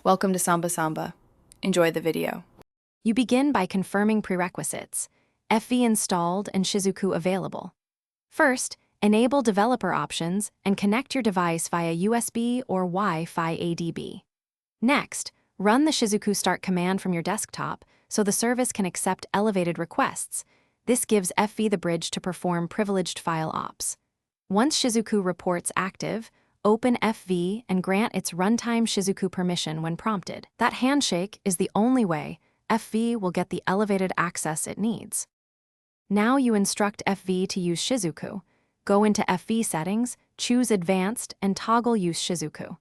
Welcome to Samba Samba. Enjoy the video. You begin by confirming prerequisites: FV installed and Shizuku available. First, enable developer options and connect your device via USB or Wi-Fi ADB. Next, run the Shizuku Start command from your desktop so the service can accept elevated requests. This gives FV the bridge to perform privileged file ops. Once Shizuku reports active, open FV and grant its runtime Shizuku permission when prompted. That handshake is the only way FV will get the elevated access it needs. Now you instruct FV to use Shizuku. Go into FV settings, choose Advanced, and toggle Use Shizuku.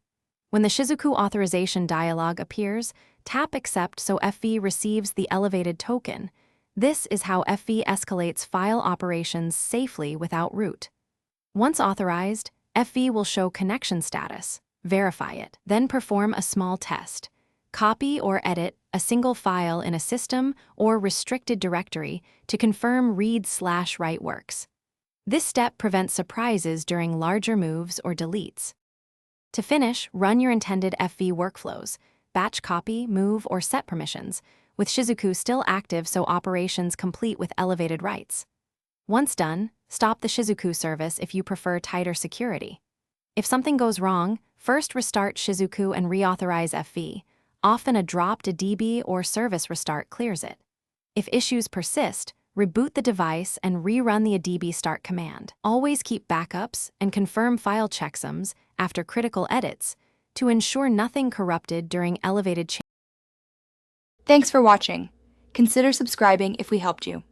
When the Shizuku authorization dialog appears, tap Accept so FV receives the elevated token. This is how FV escalates file operations safely without root. Once authorized, FV will show connection status. Verify it. Then perform a small test. Copy or edit a single file in a system or restricted directory to confirm read/write works. This step prevents surprises during larger moves or deletes. To finish, run your intended FV workflows: batch copy, move, or set permissions, with Shizuku still active so operations complete with elevated writes. Once done, stop the Shizuku service if you prefer tighter security. If something goes wrong, first restart Shizuku and reauthorize FV. Often a dropped DB or service restart clears it. If issues persist, reboot the device and rerun the ADB start command. Always keep backups and confirm file checksums after critical edits to ensure nothing corrupted during elevated change. Thanks for watching. Consider subscribing if we helped you.